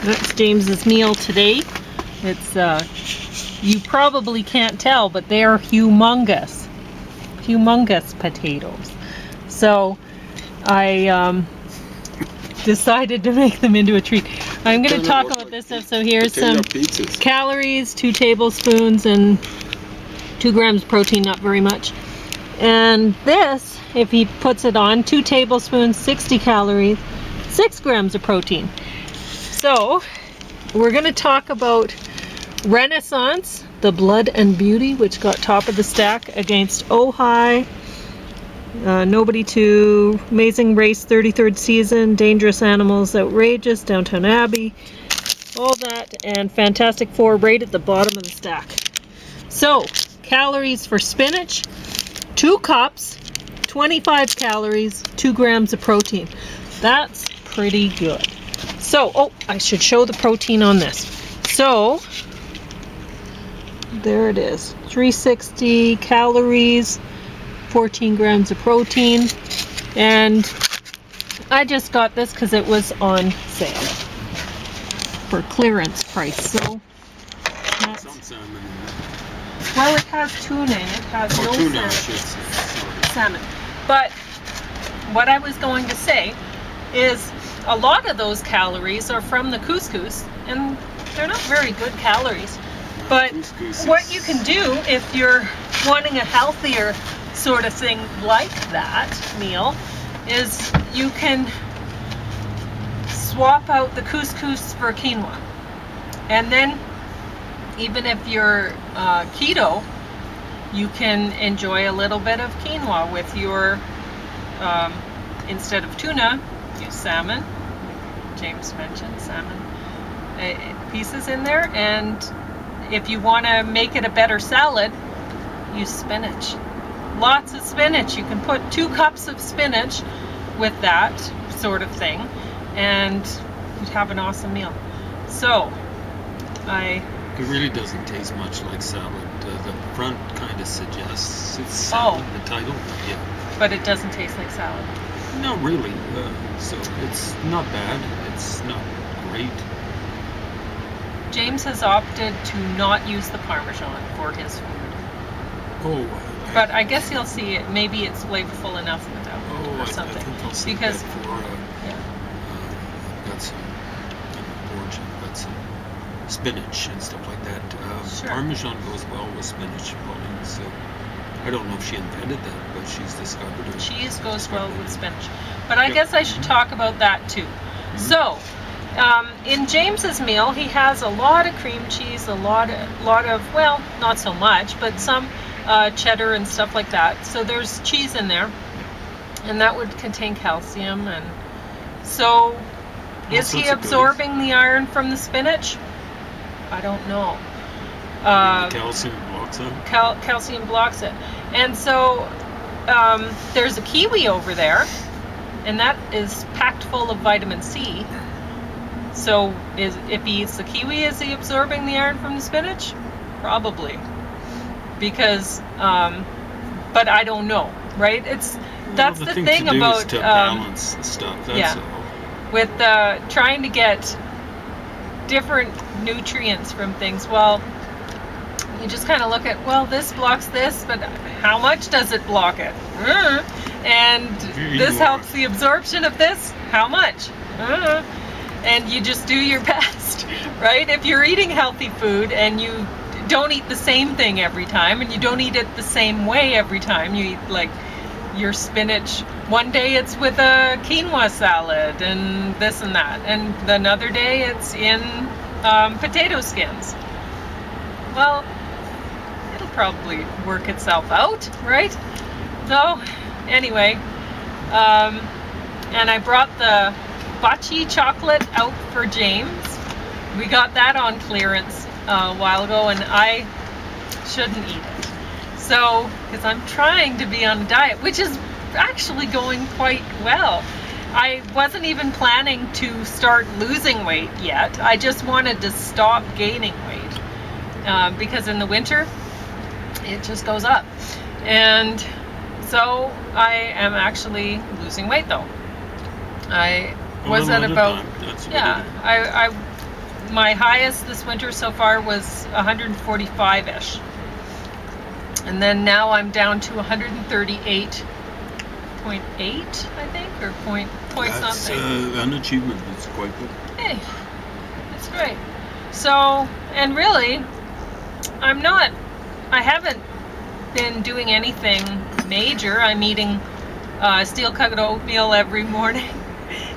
That's James's meal today. It's you probably can't tell, but they are humongous potatoes. So I decided to make them into a treat. I'm going to talk about this. So here's some calories, 2 tablespoons and 2 grams protein, not very much. And this, if he puts it on, 2 tablespoons, 60 calories, 6 grams of protein. So we're going to talk about Renaissance, the Blood and Beauty, which got top of the stack, against Oh Hi, Nobody 2, Amazing Race 33rd season, Dangerous Animals, Outrageous, Downton Abbey, all that, and Fantastic Four right at the bottom of the stack. So, calories for spinach, 2 cups, 25 calories, 2 grams of protein. That's pretty good. So, oh, I should show the protein on this. So, there it is, 360 calories, 14 grams of protein, and I just got this because it was on sale for clearance price. So that's, well, it has tuna in it. It has no salmon. But what I was going to say is a lot of those calories are from the couscous, and they're not very good calories. But what you can do if you're wanting a healthier sort of thing like that meal is you can swap out the couscous for quinoa, and then even if you're keto, you can enjoy a little bit of quinoa with your instead of tuna, use salmon. James mentioned salmon pieces in there, and if you want to make it a better salad, use spinach. Lots of spinach. You can put 2 cups of spinach with that sort of thing, and you'd have an awesome meal. So, it really doesn't taste much like salad. The front kind of suggests it's salad, the title, yeah. But it doesn't taste like salad. Not really. So it's not bad. It's not great. James has opted to not use the Parmesan for his food. Oh. But I guess you'll see it. Maybe it's flavorful enough without it or something. I think I'll see because that for, I've got some orange, I've got some spinach and stuff like that. Sure. Parmesan goes well with spinach, probably. So I don't know if she invented that, but she's discovered it. Cheese goes well with spinach. But I guess I should talk about that too. So, in James's meal, he has a lot of cream cheese, a lot of, well, not so much, but some cheddar and stuff like that. So there's cheese in there, and that would contain calcium. And so, is he absorbing the iron from the spinach? I don't know. The calcium blocks it. Calcium blocks it. And so there's a kiwi over there, and that is packed full of vitamin C. So if he eats the kiwi, is he absorbing the iron from the spinach? Probably. Because, but I don't know, right? That's the thing about is to balance stuff. That's all. With trying to get different nutrients from things. Well, you just kind of look at, well, this blocks this, but how much does it block it? And this helps the absorption of this. How much? And you just do your best, right? If you're eating healthy food and you don't eat the same thing every time, and you don't eat it the same way every time, you eat like your spinach, one day it's with a quinoa salad and this and that, and another day it's in potato skins. Well, it'll probably work itself out, right? So anyway, and I brought the Baci chocolate out for James. We got that on clearance a while ago, and I shouldn't eat it. So, because I'm trying to be on a diet, which is actually going quite well. I wasn't even planning to start losing weight yet. I just wanted to stop gaining weight because in the winter it just goes up. And so I am actually losing weight though. I was at about, yeah, I my highest this winter so far was 145-ish. And then now I'm down to 138.8, I think, or point That's something. An achievement. It's quite good. Hey, that's great. So, and really, I haven't been doing anything major. I'm eating steel-cut oatmeal every morning,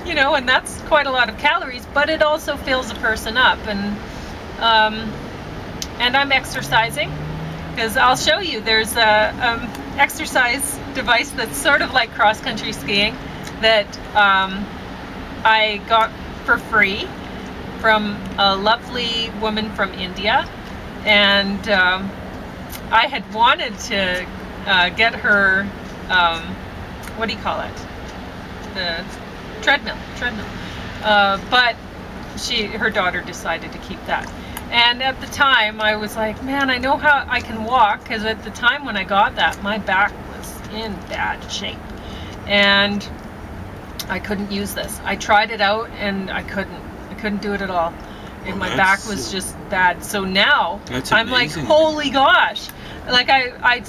you know, and that's quite a lot of calories, but it also fills a person up. And I'm exercising, because I'll show you, there's a exercise device that's sort of like cross-country skiing that I got for free from a lovely woman from India, and I had wanted to get her, what do you call it? The treadmill. But her daughter decided to keep that. And at the time, I was like, man, I know how I can walk, because at the time when I got that, my back was in bad shape, and I couldn't use this. I tried it out, and I couldn't do it at all. And my back was just bad. So now I'm like, holy gosh! Like I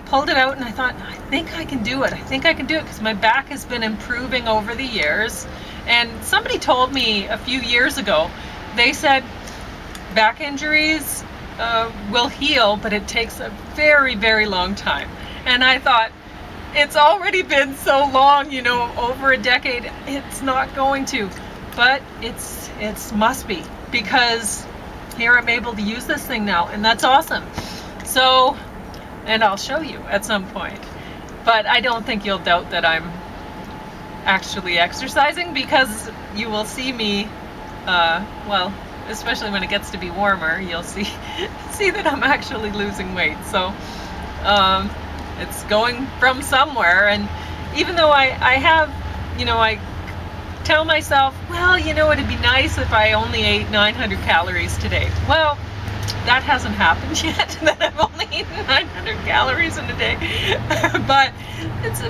pulled it out, and I thought, I think I can do it. Because my back has been improving over the years. And somebody told me a few years ago, they said back injuries will heal, but it takes a very, very long time. And I thought, it's already been so long, you know, over a decade, it's not going to. But it's must be, because here I'm able to use this thing now, and that's awesome. So, and I'll show you at some point. But I don't think you'll doubt that I'm actually exercising, because you will see me, well, especially when it gets to be warmer, you'll see that I'm actually losing weight. So it's going from somewhere. And even though I have, you know, I tell myself, well, you know, it'd be nice if I only ate 900 calories today. Well, that hasn't happened yet, that I've only eaten 900 calories in a day. But it's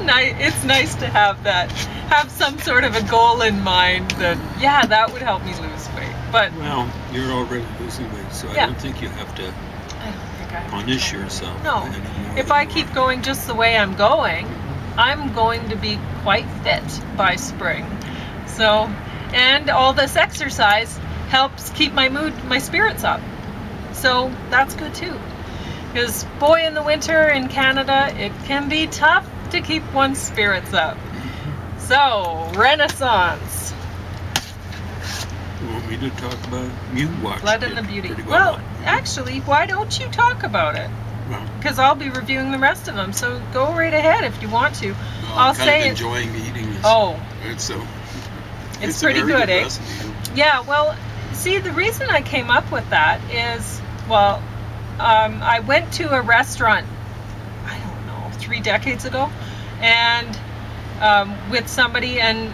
nice to have some sort of a goal in mind that, yeah, that would help me lose weight. But well, you're already losing weight, so yeah. I don't think you have to punish yourself. No, if I keep going just the way I'm going, I'm going to be quite fit by spring. So, and all this exercise helps keep my spirits up. So that's good too. Because boy, in the winter in Canada, it can be tough to keep one's spirits up. So, Renaissance. You want me to talk about it? You watched Blood and the Beauty. Well, actually, why don't you talk about it? Because I'll be reviewing the rest of them. So go right ahead if you want to. I'm kind of enjoying eating this. Oh. It's pretty good, eh? Recipe. Yeah, well, see, the reason I came up with that is, well, I went to a restaurant, I don't know, 3 decades ago, and with somebody, and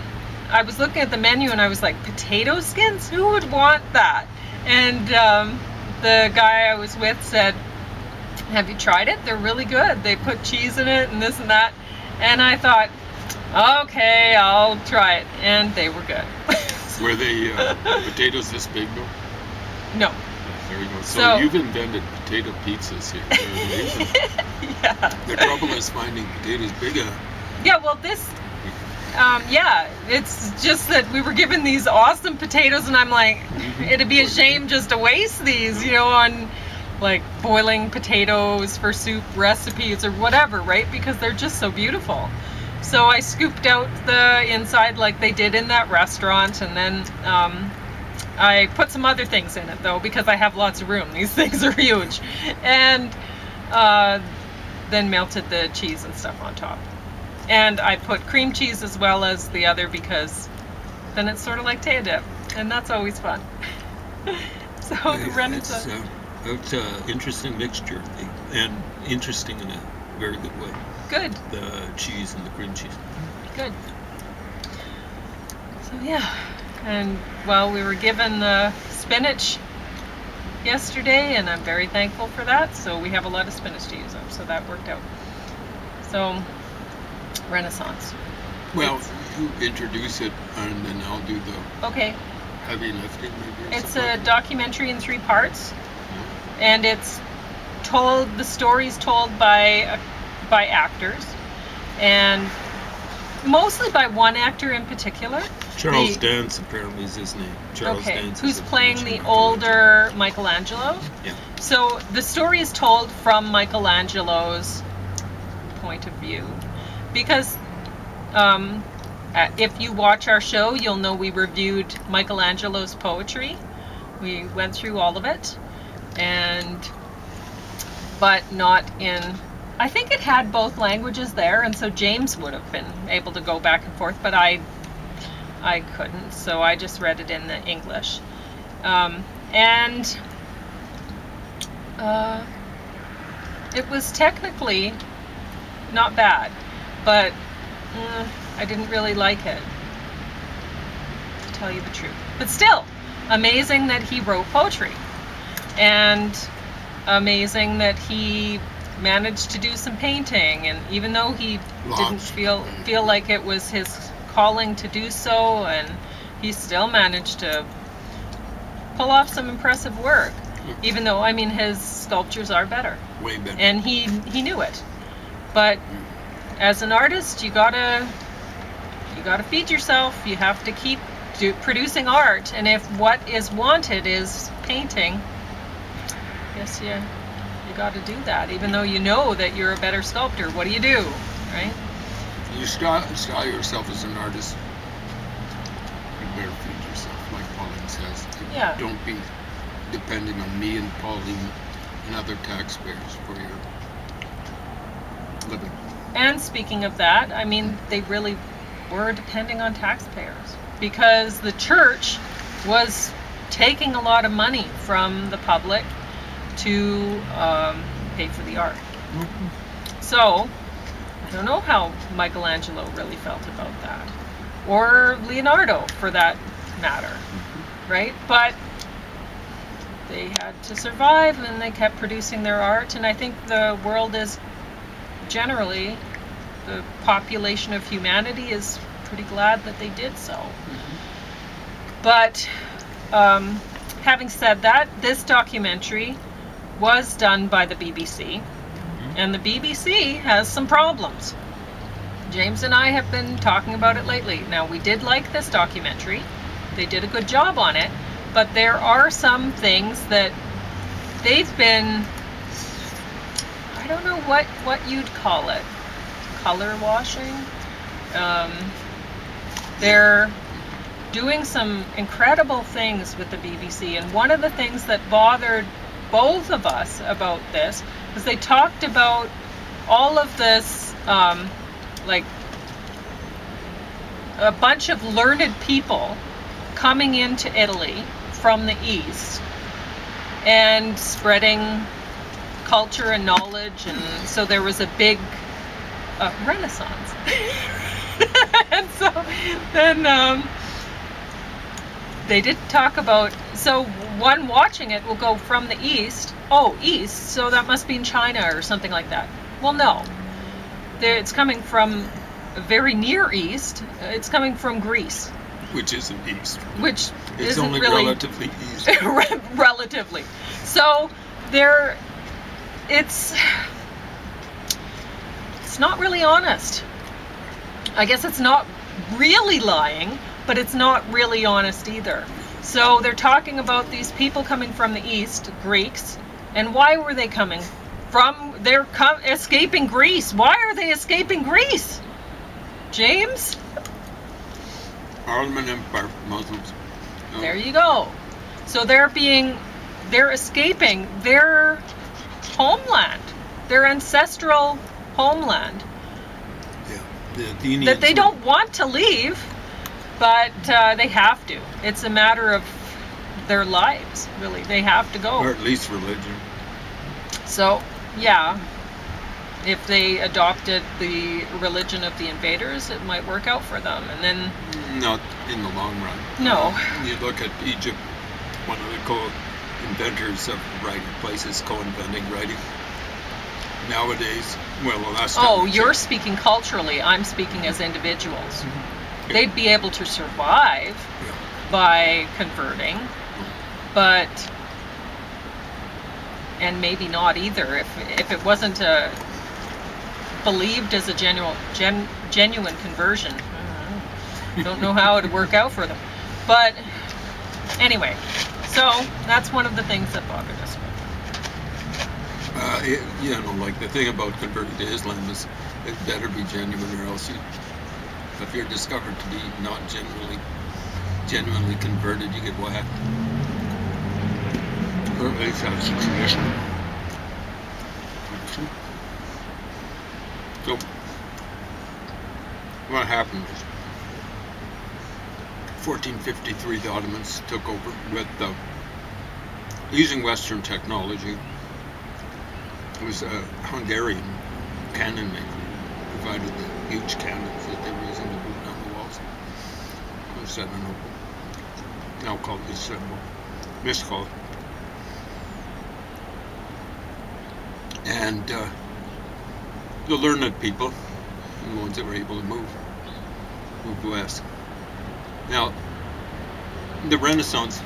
I was looking at the menu, and I was like, potato skins? Who would want that? And the guy I was with said, have you tried it? They're really good. They put cheese in it and this and that. And I thought, okay, I'll try it. And they were good. Were they potatoes this big, though? No. There you go. So you've invented potato pizzas here. They're amazing. Yeah. The trouble is finding potatoes big enough. Yeah, well, this, yeah, it's just that we were given these awesome potatoes, and I'm like, it'd be a shame just to waste these, you know, on like boiling potatoes for soup recipes or whatever, right? Because they're just so beautiful. So I scooped out the inside like they did in that restaurant, and then I put some other things in it though, because I have lots of room. These things are huge. And then melted the cheese and stuff on top. And I put cream cheese as well as the other, because then it's sort of like Taya dip, and that's always fun. So the Renaissance. It's an interesting mixture, and interesting in a very good way. Good. The cheese and the cream cheese. Good. So yeah, and well, we were given the spinach yesterday, and I'm very thankful for that. So we have a lot of spinach to use up, so that worked out. So Renaissance. Well, you introduce it, and then I'll do the. Okay. heavy lifting, maybe. It's a documentary in 3 parts, and it's told. The story's told by actors, and mostly by one actor in particular. Charles Dance apparently is his name. Charles Dance. Who's playing the older Michelangelo? Yeah. So the story is told from Michelangelo's point of view, because if you watch our show, you'll know we reviewed Michelangelo's poetry. We went through all of it, but not in. I think it had both languages there, and so James would have been able to go back and forth, but I couldn't, so I just read it in the English. It was technically not bad, but I didn't really like it, to tell you the truth. But still, amazing that he wrote poetry, and amazing that he managed to do some painting, and even though he didn't feel like it was his calling to do so, and he still managed to pull off some impressive work, even though, I mean, his sculptures are better. Way better. And he knew it. But as an artist, you gotta feed yourself. You have to keep producing art, and if what is wanted is painting, yes, you got to do that, even though you know that you're a better sculptor. What do, right? You style yourself as an artist, you better feed yourself, like Pauline says. Yeah. Don't be depending on me and Pauline and other taxpayers for your living. And speaking of that, I mean, they really were depending on taxpayers, because the church was taking a lot of money from the public to pay for the art. Mm-hmm. So I don't know how Michelangelo really felt about that, or Leonardo for that matter, right? But they had to survive, and they kept producing their art, and I think the world is generally, the population of humanity is pretty glad that they did so. But having said that, this documentary was done by the BBC, and the BBC has some problems. James and I have been talking about it lately. Now, we did like this documentary. They did a good job on it, but there are some things that they've been, I don't know what you'd call it, color washing. They're doing some incredible things with the BBC, and one of the things that bothered both of us about this was they talked about all of this, like a bunch of learned people coming into Italy from the East and spreading culture and knowledge, and so there was a big Renaissance. And so then they did talk about, so one watching it will go from the East, East, so that must be in China or something like that. Well, no. It's coming from very near East. It's coming from Greece. Which isn't East. Which it's isn't only really relatively East. Relatively. So it's not really honest. I guess it's not really lying, but it's not really honest either. So they're talking about these people coming from the East, Greeks, and why were they coming from? They're escaping Greece. Why are they escaping Greece? James? Ottoman Empire, Muslims. Oh. There you go. So they're escaping their homeland, their ancestral homeland. Yeah. That they don't want to leave, but they have to. It's a matter of their lives, really. They have to go. Or at least religion. So, yeah, if they adopted the religion of the invaders, it might work out for them. And then... Not in the long run. No. You look at Egypt, one of the co-inventors of writing, places co-inventing writing. Nowadays, well, the last time... Oh, you're speaking culturally. I'm speaking as individuals. They'd be able to survive, by converting, but, and maybe not either, if it wasn't believed as a genuine conversion. Don't know how it would work out for them. But anyway, so that's one of the things that bothered us. You know, like the thing about converting to Islam is it better be genuine, or else if you're discovered to be not genuinely converted, you get whacked. Or at least that's the tradition. So, what happened is 1453, the Ottomans took over with using Western technology. It was a Hungarian cannon maker who provided the huge cannons that they were using to boot down the walls. It was Constantinople, now called Istanbul, miscalled. And the learned people, the ones that were able to move west. Now, the Renaissance,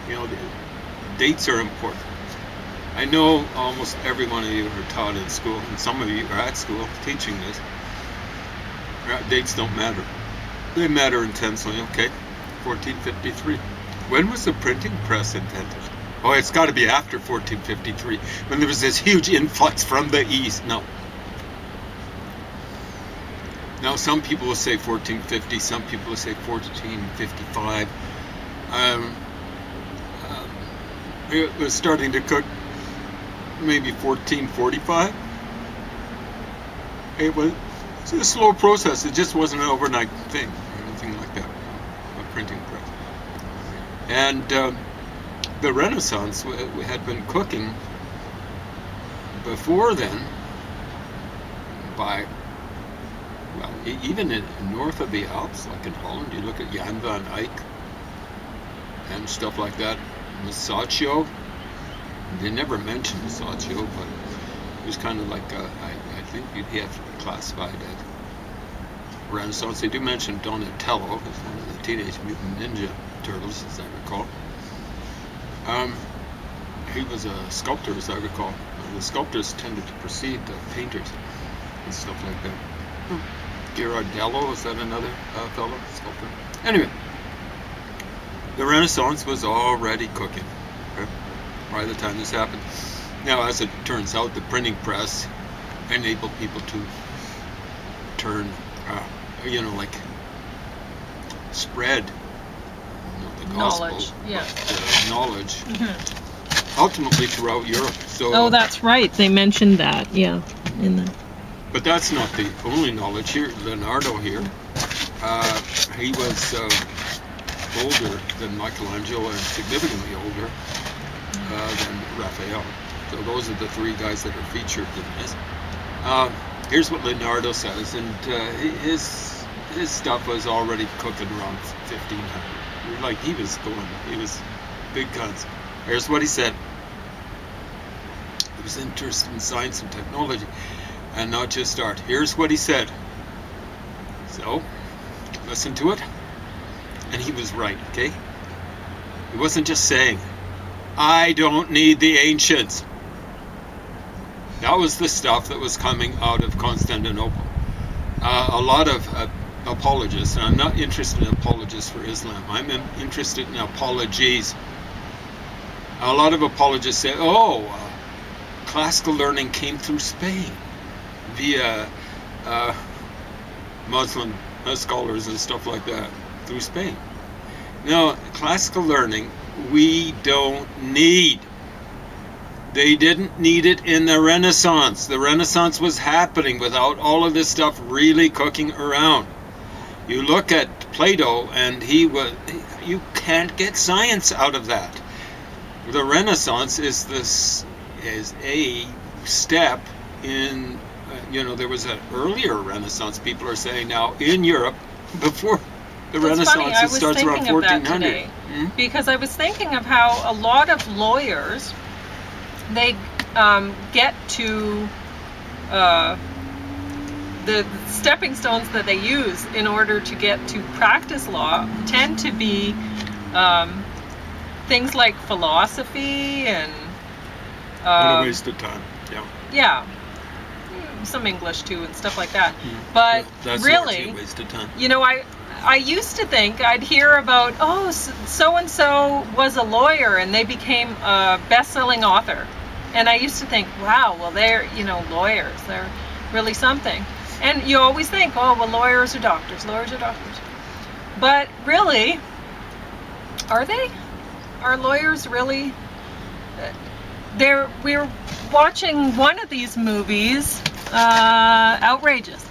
you know, the dates are important. I know almost every one of you are taught in school, and some of you are at school teaching this. Dates don't matter. They matter intensely, okay? 1453. When was the printing press invented? Oh, it's got to be after 1453, when there was this huge influx from the East. No. Now, some people will say 1450, some people will say 1455. It was starting to cook maybe 1445. It was a slow process. It just wasn't an overnight thing or anything like that, a printing press. And the Renaissance had been cooking before then by, well, even north of the Alps, like in Holland, you look at Jan van Eyck and stuff like that. Masaccio, they never mentioned Masaccio, but it was kind of like I think you'd have to classify it as Renaissance. They do mention Donatello as one of the Teenage Mutant Ninja Turtles, as I recall. He was a sculptor, as I recall. The sculptors tended to precede the painters and stuff like that. Ghirardello, is that another fellow sculptor? Anyway, the Renaissance was already cooking, okay, by the time this happened. Now, as it turns out, the printing press enabled people to turn, like spread the gospel, knowledge, yeah, knowledge, ultimately throughout Europe. So, oh, that's right. They mentioned that, yeah, in the. But that's not the only knowledge here. Leonardo here, he was older than Michelangelo and significantly older than Raphael. So those are the three guys that are featured in this. Here's what Leonardo says, and his stuff was already cooking around 1500. Like he was big guns. Here's what he said. He was interested in science and technology, and not just art. Here's what he said. So, listen to it. And he was right, okay? He wasn't just saying, I don't need the ancients. That was the stuff that was coming out of Constantinople. A lot of apologists, and I'm not interested in apologists for Islam, I'm interested in apologies. A lot of apologists say, classical learning came through Spain via Muslim scholars and stuff like that, through Spain. Now, classical learning, we don't need. They didn't need it in the Renaissance. The Renaissance was happening without all of this stuff really cooking around. You look at Plato, and you can't get science out of that. The Renaissance is a step in, there was an earlier Renaissance, people are saying now, in Europe, before the Renaissance. It starts around 1400. Because I was thinking of how a lot of lawyers, they get to the stepping stones that they use in order to get to practice law tend to be things like philosophy and what a waste of time. Yeah, some English too and stuff like that. But that's really, a waste of time. you know, I used to think I'd hear about, oh, so and so was a lawyer and they became a best-selling author, and I used to think, wow, well, they're, you know, lawyers, they're really something. And you always think, oh, well, lawyers are doctors, but really, are they? Are lawyers really? We're watching one of these movies, Outrageous.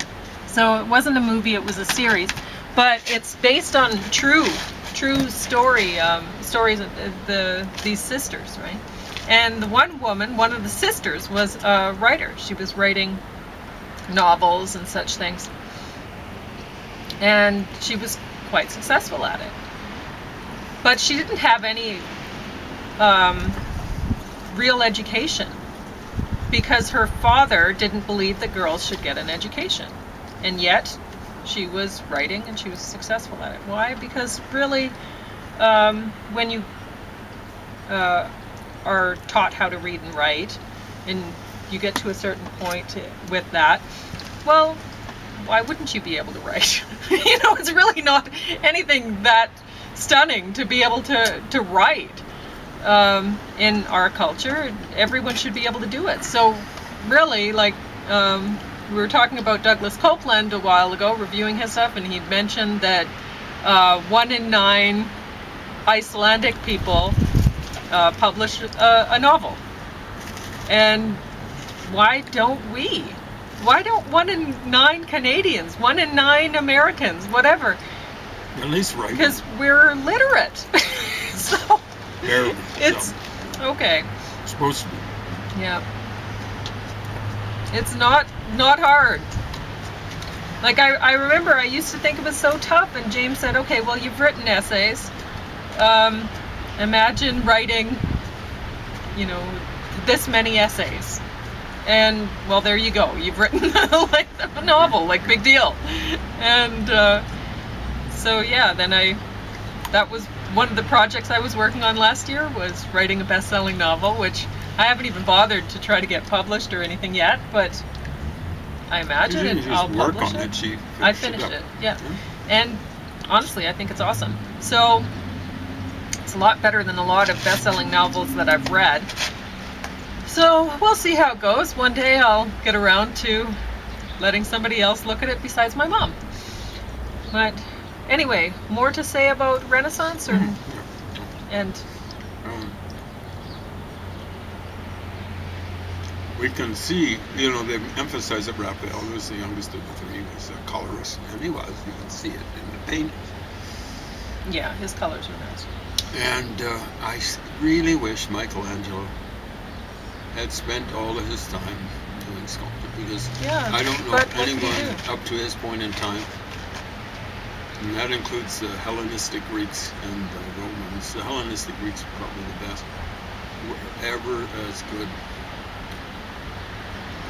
So it wasn't a movie, it was a series, but it's based on true stories of these sisters, right? And the one woman, one of the sisters, was a writer. She was writing novels and such things, and she was quite successful at it. But she didn't have any real education, because her father didn't believe that girls should get an education, and yet she was writing and she was successful at it. Why? Because really, when you are taught how to read and write, and you get to a certain point with that, well, why wouldn't you be able to write? You know, it's really not anything that stunning to be able to write. In our culture, everyone should be able to do it. So really, like, we were talking about Douglas Copeland a while ago, reviewing his stuff, and he'd mentioned that 1 in 9 Icelandic people published a novel. And why don't we? Why don't 1 in 9 Canadians, 1 in 9 Americans, whatever? At least writing. Because we're literate. So barely. It's okay. It's supposed to be. Yeah. It's not hard. Like, I remember I used to think it was so tough, and James said, okay, well, you've written essays. Imagine writing, you know, this many essays. And, well, there you go. You've written like a novel, like, big deal. And so, yeah, then that was one of the projects I was working on last year, was writing a best-selling novel, which I haven't even bothered to try to get published or anything yet, but I imagine I'll publish it. I finished it, yeah. And honestly, I think it's awesome. So it's a lot better than a lot of best-selling novels that I've read. So we'll see how it goes. One day I'll get around to letting somebody else look at it besides my mom. But anyway, more to say about Renaissance, or and we can see, you know, they emphasize that Raphael was the youngest of the three, was a colorist, and he was. You can see it in the paintings. Yeah, his colors are nice. And I really wish Michelangelo had spent all of his time doing sculpture, because I don't know anyone up to his point in time. And that includes the Hellenistic Greeks and the Romans. The Hellenistic Greeks are probably the best. Were ever as good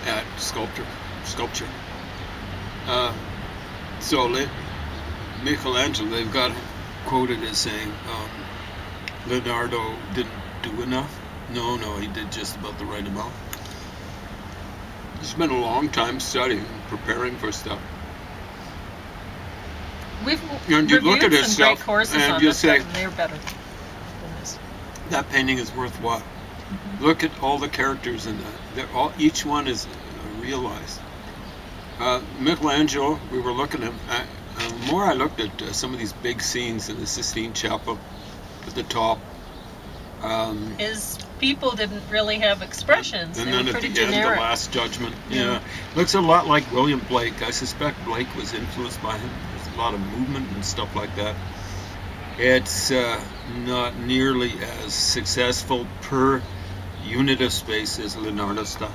at sculpture. So Michelangelo, they've got him quoted as saying, Leonardo didn't do enough. No, he did just about the right amount. He spent a long time studying, preparing for stuff. We've and you look at his some stuff, great courses and on you this say, stuff, and they're better than this. That painting is worth what? Look at all the characters in that. Each one is realized. Michelangelo, we were looking at, the more I looked at some of these big scenes in the Sistine Chapel at the top. His people didn't really have expressions. And they then were at pretty the generic. end, the Last Judgment. Yeah. Looks a lot like William Blake. I suspect Blake was influenced by him. There's a lot of movement and stuff like that. It's not nearly as successful per unit of space as Leonardo's stuff.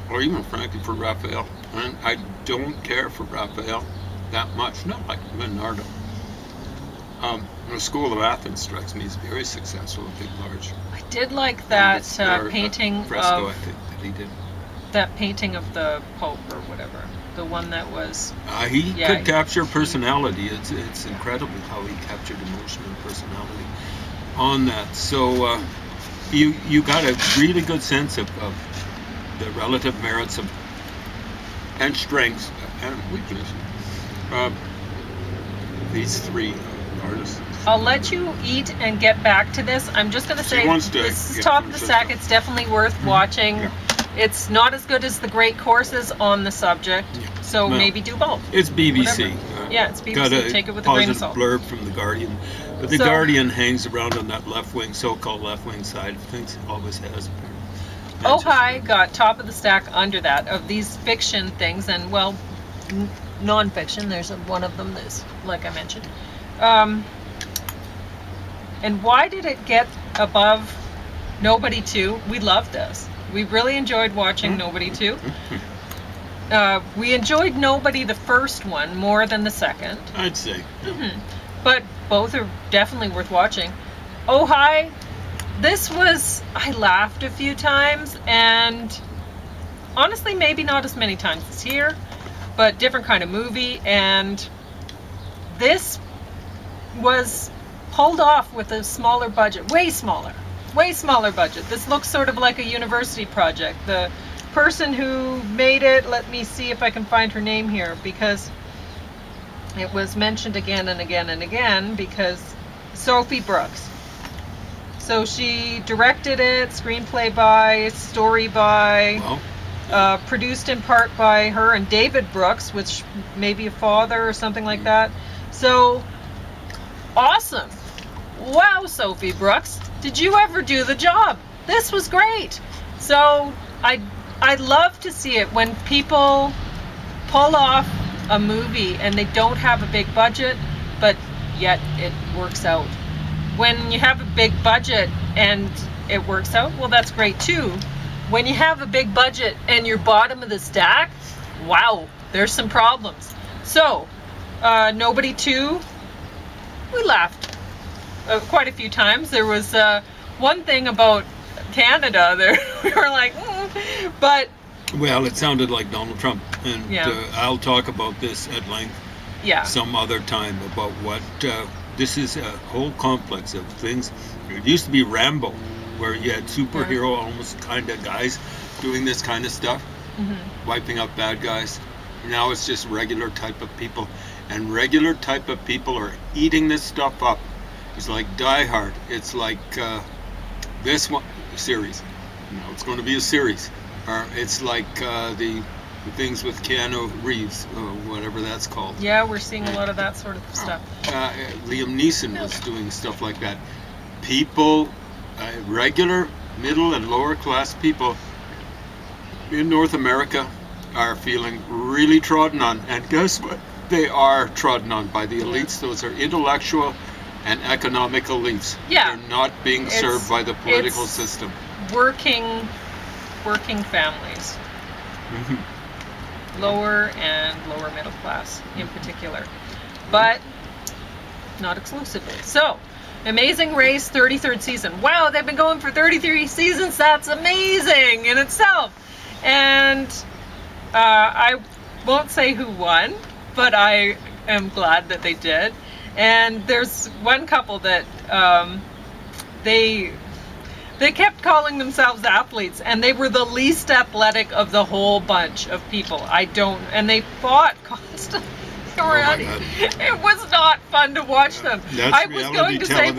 Or even frankly for Raphael. And I don't care for Raphael that much. Not like Leonardo. The School of Athens strikes me as very successful, big, large. I did like that painting fresco, of I think, that he did. that painting of the Pope or whatever, the one that was. He could capture personality. It's incredible how he captured emotion and personality on that. So you got a really good sense of the relative merits of and strengths and weaknesses. These three artists. I'll let you eat and get back to this. I'm just going to say this is top of the stack. It's definitely worth watching. Yeah. It's not as good as the great courses on the subject, so maybe do both. It's BBC. Yeah, it's BBC. Take it with a grain of salt. Blurb from the Guardian, but the Guardian hangs around on that left wing, so-called left wing side of things. Always has. Ojai got top of the stack under that of these fiction things, and well, non-fiction. There's one of them that's like I mentioned. And why did it get above Nobody 2? We loved this. We really enjoyed watching Nobody 2. We enjoyed Nobody, the first one, more than the second. I'd say. Yeah. But both are definitely worth watching. Ojai, this was, I laughed a few times, and honestly, maybe not as many times as here, but different kind of movie, and this was pulled off with a smaller budget, way smaller budget. This looks sort of like a university project. The person who made it, let me see if I can find her name here, because it was mentioned again and again and again, because Sophie Brooks. So she directed it, screenplay by, story by, produced in part by her and David Brooks, which may be a father or something like that. So awesome. Wow, Sophie Brooks, did you ever do the job? This was great. So I'd love to see it when people pull off a movie and they don't have a big budget, but yet it works out. When you have a big budget and it works out, well, that's great too. When you have a big budget and you're bottom of the stack, wow, there's some problems. So, Nobody 2, we laughed quite a few times. There was one thing about Canada there, we were like, but... Well, it sounded like Donald Trump, and I'll talk about this at length some other time about what... this is a whole complex of things. It used to be Rambo, where you had superhero almost kind of guys doing this kind of stuff, wiping out bad guys. Now it's just regular type of people, and regular type of people are eating this stuff up. It's like Die Hard. It's like this one series. It's going to be a series. Or it's like the things with Keanu Reeves, whatever that's called. Yeah, we're seeing a lot of that sort of stuff. Liam Neeson was doing stuff like that. People, regular, middle, and lower class people in North America are feeling really trodden on. And guess what? They are trodden on by the elites. Those are intellectual and economic elites. Yeah. They're not being served by the political system. Working families. Lower and lower middle class in particular, but not exclusively. So, Amazing Race 33rd season. Wow, they've been going for 33 seasons. That's amazing in itself. And I won't say who won, but I am glad that they did. And there's one couple that they kept calling themselves athletes, and they were the least athletic of the whole bunch of people. And they fought constantly. It was not fun to watch them. I was going to say,